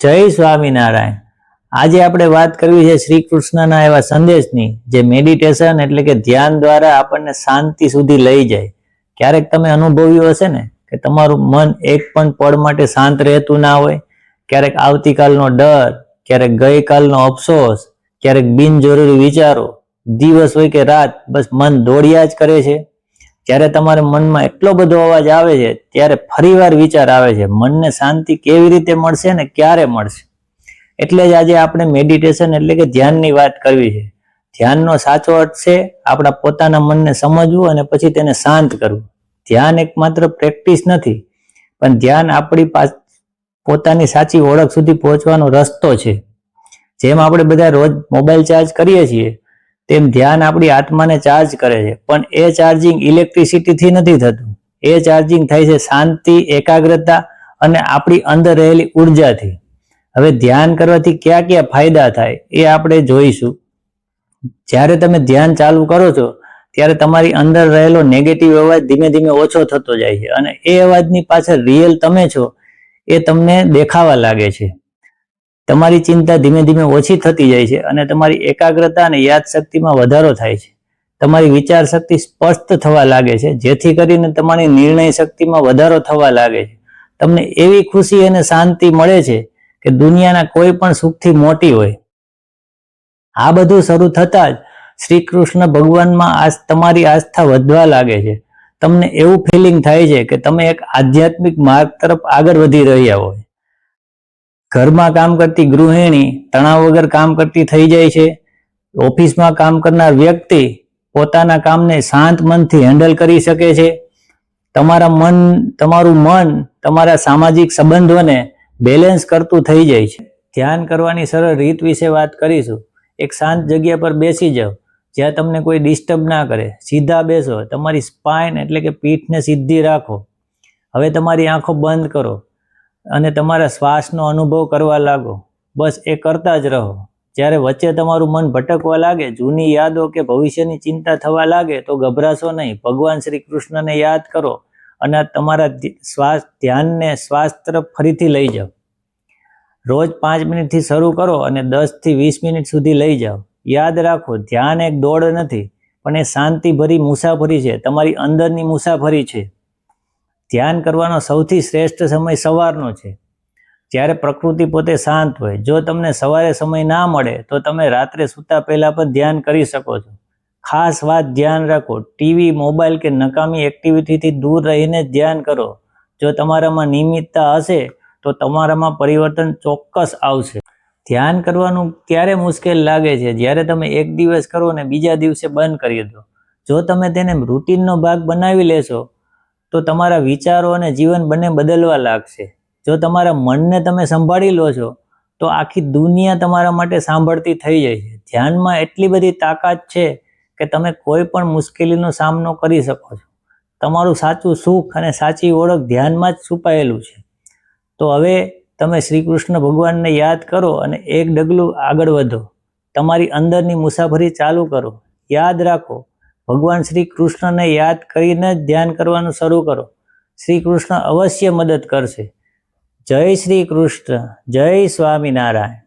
જય સ્વામિનારાયણ। આજે આપણે વાત કરવી છે શ્રી કૃષ્ણના એવા સંદેશની જે મેડિટેશન એટલે કે ધ્યાન દ્વારા આપણને શાંતિ સુધી લઈ જાય। ક્યારેક તમે અનુભવ્યું હશે ને કે તમારું મન એક પણ પળ માટે શાંત રહેતું ના હોય। ક્યારેક આવતીકાલનો ડર, ક્યારેક ગઈકાલનો અફસોસ, ક્યારેક બિનજરૂરી વિચારો, દિવસ હોય કે રાત બસ મન દોડ્યા જ કરે છે। જ્યારે તમારા મનમાં એટલો બધો અવાજ આવે છે ત્યારે ફરીવાર વિચાર આવે છે મનને શાંતિ કેવી રીતે મળશે ને ક્યારે મળશે। એટલે જ આજે આપણે મેડિટેશન એટલે કે ધ્યાનની વાત કરવી છે। ધ્યાનનો સાચો અર્થ છે આપણા પોતાના મનને સમજવું અને પછી તેને શાંત કરવું। ધ્યાન એક માત્ર પ્રેક્ટિસ નથી, પણ ધ્યાન આપણી પોતાની સાચી ઓળખ સુધી પહોંચવાનો રસ્તો છે। જેમ આપણે બધા રોજ મોબાઈલ ચાર્જ કરીએ છીએ તેમ ધ્યાન આપણી આત્માને ચાર્જ કરે છે, પણ એ ચાર્જિંગ ઇલેક્ટ્રિસિટીથી નથી થતું। એ ચાર્જિંગ થાય છે શાંતિ, એકાગ્રતા અને આપણી અંદર રહેલી ઉર્જાથી। હવે ધ્યાન કરવાથી કયા કયા ફાયદા થાય એ આપણે જોઈશું। જ્યારે તમે ધ્યાન ચાલુ કરો છો ત્યારે તમારી અંદર રહેલો નેગેટિવ અવાજ ધીમે ધીમે ઓછો થતો જાય છે અને એ અવાજની પાછળ રિયલ તમે છો એ તમને દેખાવા લાગે છે। તમારી ચિંતા ધીમે ધીમે ઓછી થતી જાય છે અને તમારી એકાગ્રતા અને યાદશક્તિમાં વધારો થાય છે। તમારી વિચાર શક્તિ સ્પષ્ટ થવા લાગે છે, જેથી કરીને તમારી નિર્ણય શક્તિમાં વધારો થવા લાગે છે। તમને એવી ખુશી અને શાંતિ મળે છે કે દુનિયાના કોઈ પણ સુખથી મોટી હોય। આ બધું શરૂ થતાં જ શ્રી કૃષ્ણ ભગવાનમાં તમારી આસ્થા વધવા લાગે છે। તમને એવું ફિલિંગ થાય છે કે તમે એક આધ્યાત્મિક માર્ગ તરફ આગળ વધી રહ્યા હોય। ઘરમાં કામ કરતી ગૃહિણી તણાવ વગર કામ કરતી થઈ જાય છે। ઓફિસમાં કામ કરનાર વ્યક્તિ પોતાના કામને શાંત મનથી હેન્ડલ કરી શકે છે। તમારું મન તમારા સામાજિક સંબંધોને બેલેન્સ કરતું થઈ જાય છે। ધ્યાન કરવાની સરળ રીત વિશે વાત કરીશું। એક શાંત જગ્યા પર બેસી જાઓ જ્યાં તમને કોઈ ડિસ્ટર્બ ના કરે। સીધા બેસો, તમારી સ્પાઇન એટલે કે પીઠને સીધી રાખો। હવે તમારી આંખો બંધ કરો અને તમારા શ્વાસનો અનુભવ કરવા લાગો। બસ એ કરતા જ રહો। જ્યારે વચ્ચે તમારું મન ભટકવા લાગે, જૂની યાદો કે ભવિષ્યની ચિંતા થવા લાગે તો ગભરાશો નહીં। ભગવાન શ્રી કૃષ્ણને યાદ કરો અને તમારા ધ્યાનને શ્વાસ તરફ ફરીથી લઈ જાઓ। રોજ 5 મિનિટથી શરૂ કરો અને 10 થી 20 મિનિટ સુધી લઈ જાઓ। યાદ રાખો, ધ્યાન એક દોડ નથી, પણ એ શાંતિભરી મુસાફરી છે, તમારી અંદરની મુસાફરી છે। ધ્યાન કરવાનો સૌથી શ્રેષ્ઠ સમય સવારનો છે, જ્યારે પ્રકૃતિ પોતે શાંત હોય। જો તમને સવારે સમય ના મળે તો તમે રાત્રે સૂતા પહેલા પણ ધ્યાન કરી શકો છો। ખાસ વાત ધ્યાન રાખો, ટીવી, મોબાઈલ કે નકામી એક્ટિવિટીથી દૂર રહીને ધ્યાન કરો। જો તમારામાં નિયમિતતા હશે તો તમારામાં પરિવર્તન ચોક્કસ આવશે। ધ્યાન કરવાનું ક્યારે મુશ્કેલ લાગે છે? જ્યારે તમે એક દિવસ કરો ને બીજા દિવસે બંધ કરી દો। જો તમે તેને રૂટીનનો ભાગ બનાવી લેશો તો તમારા વિચારો અને જીવન બંને બદલવા લાગશે। જો તમારા મનને તમે સંભાળી લો છો તો આખી દુનિયા તમારા માટે સાંભળતી થઈ જાય છે। ધ્યાનમાં એટલી બધી તાકાત છે કે તમે કોઈ પણ મુશ્કેલીનો સામનો કરી શકો છો। તમારું સાચું સુખ અને સાચી ઓળખ ધ્યાનમાં જ છુપાયેલું છે। તો હવે તમે શ્રી કૃષ્ણ ભગવાનને યાદ કરો અને એક ડગલું આગળ વધો। તમારી અંદરની મુસાફરી ચાલુ કરો। યાદ રાખો, ભગવાન શ્રી કૃષ્ણને યાદ કરીને જ ધ્યાન કરવાનું શરૂ કરો। શ્રી કૃષ્ણ અવશ્ય મદદ કરશે। જય શ્રી કૃષ્ણ, જય સ્વામિનારાયણ।